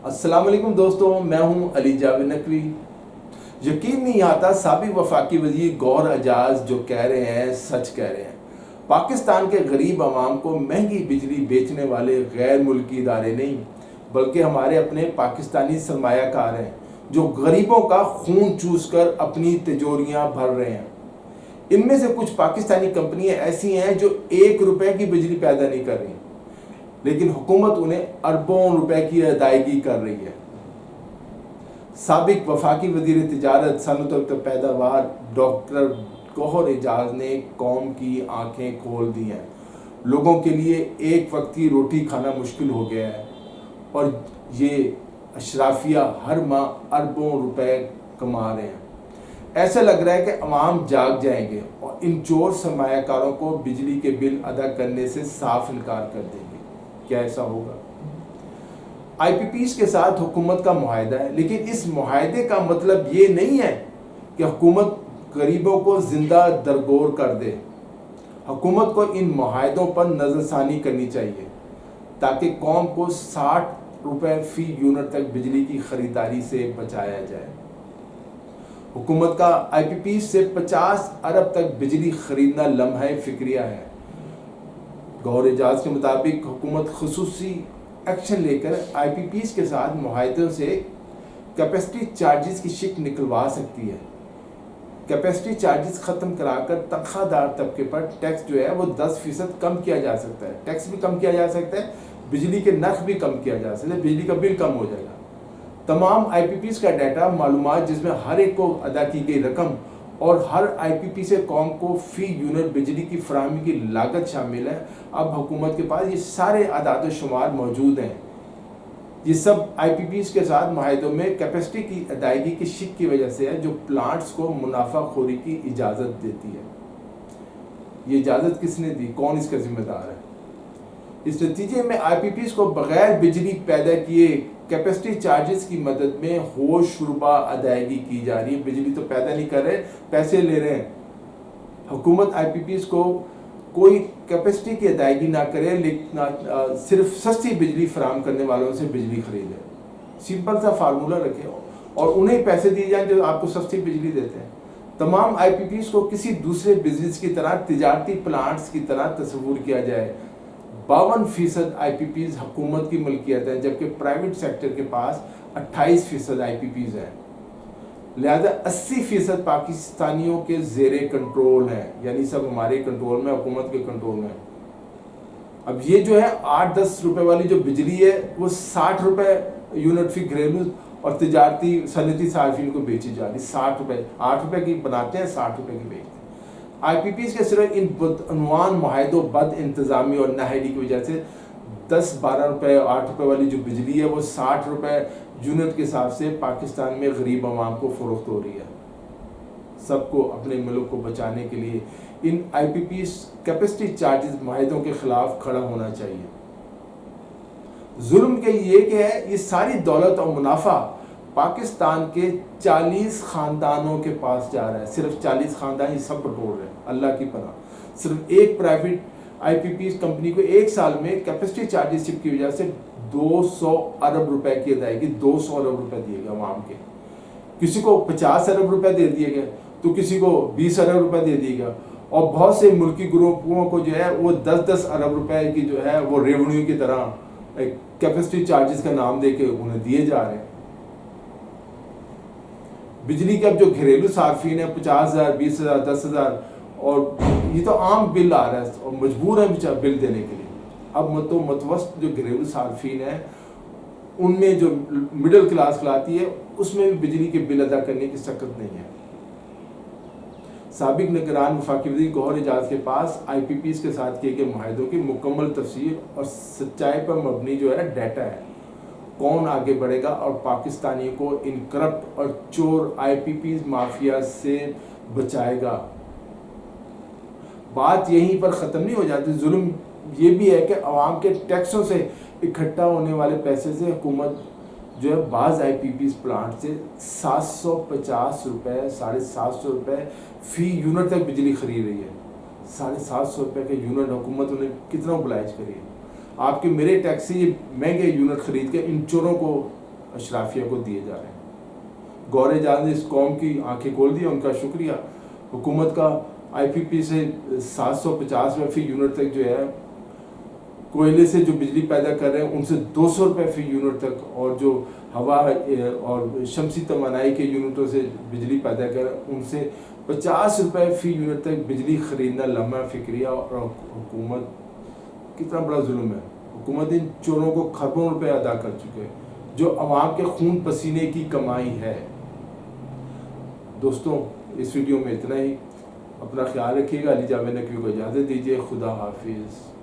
السلام علیکم دوستوں، میں ہوں علی جاوید نقوی۔ یقین نہیں آتا سابق وفاقی وزیر گوہر اعجاز جو کہہ رہے ہیں سچ کہہ رہے ہیں۔ پاکستان کے غریب عوام کو مہنگی بجلی بیچنے والے غیر ملکی ادارے نہیں بلکہ ہمارے اپنے پاکستانی سرمایہ کار ہیں جو غریبوں کا خون چوس کر اپنی تجوریاں بھر رہے ہیں۔ ان میں سے کچھ پاکستانی کمپنیاں ایسی ہیں جو 1 روپے کی بجلی پیدا نہیں کر رہی، لیکن حکومت انہیں اربوں روپے کی ادائیگی کر رہی ہے۔ سابق وفاقی وزیر تجارت صنعت و پیداوار ڈاکٹر گوہر اعجاز نے قوم کی آنکھیں کھول دی ہیں۔ لوگوں کے لیے ایک وقت کی روٹی کھانا مشکل ہو گیا ہے اور یہ اشرافیہ ہر ماہ اربوں روپے کما رہے ہیں۔ ایسا لگ رہا ہے کہ عوام جاگ جائیں گے اور ان چور سرمایہ کاروں کو بجلی کے بل ادا کرنے سے صاف انکار کر دیں گے۔ کیا ایسا ہوگا؟ آئی پی پیز کے ساتھ حکومت کا معاہدہ ہے، لیکن اس معاہدے کا مطلب یہ نہیں ہے کہ حکومت غریبوں کو زندہ درگور کر دے۔ حکومت کو ان معاہدوں پر نظر ثانی کرنی چاہیے تاکہ قوم کو 60 روپے فی یونٹ تک بجلی کی خریداری سے بچایا جائے۔ حکومت کا آئی پی پیز سے 50 ارب تک بجلی خریدنا لمحہ فکریہ ہے۔ گوہر اعجاز کے مطابق حکومت خصوصی ایکشن لے کر آئی پی پیز کے ساتھ معاہدوں سے کیپیسٹی چارجز کی شک نکلوا سکتی ہے۔ کیپیسٹی چارجز ختم کرا کر تنخواہ دار طبقے پر ٹیکس جو ہے وہ 10% کم کیا جا سکتا ہے۔ ٹیکس بھی کم کیا جا سکتا ہے، بجلی کے نرخ بھی کم کیا جا سکتا ہے، بجلی کا بل کم ہو جائے گا۔ تمام آئی پی پیز کا ڈیٹا معلومات جس میں ہر ایک کو ادا کی گئی رقم اور ہر آئی پی پی سے قوم کو فی یونٹ بجلی کی فراہمی کی لاگت شامل ہے۔ اب حکومت کے پاس یہ سارے اعداد و شمار موجود ہیں۔ یہ سب آئی پی پیز کے ساتھ معاہدوں میں کیپیسٹی کی ادائیگی کی شک کی وجہ سے ہے جو پلانٹس کو منافع خوری کی اجازت دیتی ہے۔ یہ اجازت کس نے دی؟ کون اس کا ذمہ دار ہے؟ اس نتیجے میں آئی پی پیز کو بغیر بجلی پیدا کیے کیپیسٹی چارجز کی مدد میں ہوش ربا ادائیگی کی جا رہی ہے۔ بجلی تو پیدا نہیں کر رہے، پیسے لے رہے ہیں۔ حکومت آئی پی پیز کو کوئی کیپیسٹی کی ادائیگی نہ کرے لیکن صرف سستی بجلی فراہم کرنے والوں سے بجلی خریدے۔ سمپل سا فارمولہ رکھے اور انہیں پیسے دیے جائیں جو آپ کو سستی بجلی دیتے ہیں۔ تمام آئی پی پیز کو کسی دوسرے بزنس کی طرح تجارتی پلانٹس کی طرح تصور کیا جائے۔ 52% آئی پی پیز حکومت کی ملکیت ہے جبکہ پرائیویٹ سیکٹر کے پاس 28% آئی پی پیز ہیں۔ لہذا 80% پاکستانیوں کے زیر کنٹرول ہیں، یعنی سب ہمارے کنٹرول میں، حکومت کے کنٹرول میں۔ اب یہ جو ہے 8-10 روپے والی جو بجلی ہے وہ 60 روپے یونٹ فی گھریلو اور تجارتی صنعتی صارفین کو بیچی جا رہی۔ 60 روپے، 8 روپے کی بناتے ہیں، 60 روپے کی بیچتے ہیں۔ آئی پی پیز کے صرف ان بدعنوان معاہدوں، بد انتظامی اور نااہلی کی وجہ سے 10-12 روپے، 8 روپے والی جو بجلی ہے وہ 60 روپے یونٹ کے حساب سے پاکستان میں غریب عوام کو فروخت ہو رہی ہے۔ سب کو اپنے ملک کو بچانے کے لیے ان آئی پی پیز کیپیسٹی چارجز معاہدوں کے خلاف کھڑا ہونا چاہیے۔ ظلم کے یہ کہ ہے یہ ساری دولت اور منافع پاکستان کے 40 خاندانوں کے پاس جا رہا ہے۔ صرف 40 خاندان یہ سب بٹور رہے ہیں، اللہ کی پناہ۔ صرف ایک private I P Ps company کو ایک سال میں کیپیسٹی چارجز شپ کی وجہ سے 200 ارب روپے کی ادائیگی، 200 ارب روپے دیے گئے عوام کے۔ کسی کو 50 ارب روپے دے دیے گئے تو کسی کو 20 ارب روپے دے دیے گا، اور بہت سے ملکی گروپوں کو جو ہے وہ 10-10 ارب روپے کی جو ہے وہ ریونیو کی طرح کیپیسٹی چارجز کا نام دے کے انہیں دیے جا رہے ہیں۔ بجلی کے اب جو گھریلو صارفین ہیں 50,000، 20,000، 10,000، اور یہ تو عام بل آ رہا ہے اور مجبور ہیں بل دینے کے لیے۔ اب تو متوسط جو گھریلو صارفین ہیں ان میں جو مڈل کلاس کھلاتی ہے اس میں بھی بجلی کے بل ادا کرنے کی سخت نہیں ہے۔ سابق نگران وفاقی وزیر گوہر اعجاز کے پاس آئی پی پیز کے ساتھ کیے گئے معاہدوں کی مکمل تفصیل اور سچائی پر مبنی جو ہے ڈیٹا ہے۔ کون آگے بڑھے گا اور پاکستانی کو ان کرپٹ اور چور آئی پی پیز مافیا سے بچائے گا؟ بات یہیں پر ختم نہیں ہو جاتی۔ ظلم یہ بھی ہے کہ عوام کے ٹیکسوں سے اکٹھا ہونے والے پیسے سے حکومت جو ہے بعض آئی پی پیز پلانٹ سے 750 روپے، 750 روپے فی یونٹ تک بجلی خرید رہی ہے۔ 750 روپے کے یونٹ حکومت انہیں کتنا oblige کری ہے؟ آپ کے میرے ٹیکس سے یہ مہنگے یونٹ خرید کے ان چوروں کو اشرافیہ کو دیے جا رہے ہیں۔ گور اعجاز نے اس قوم کی آنکھیں کھول دی، ان کا شکریہ۔ حکومت کا آئی پی پی سے 750 روپے فی یونٹ تک جو ہے، کوئلے سے جو بجلی پیدا کر رہے ہیں ان سے 200 روپے فی یونٹ تک، اور جو ہوا اور شمسی توانائی کے یونٹوں سے بجلی پیدا کر رہے ہیں ان سے 50 روپے فی یونٹ تک بجلی خریدنا لمحہ فکریہ اور حکومت کتنا بڑا ظلم ہے۔ حکومت ان چوروں کو خربوں روپے ادا کر چکے ہیں جو عوام کے خون پسینے کی کمائی ہے۔ دوستوں اس ویڈیو میں اتنا ہی، اپنا خیال رکھیے گا۔ علی جاوید نقوی کو اجازت دیجیے، خدا حافظ۔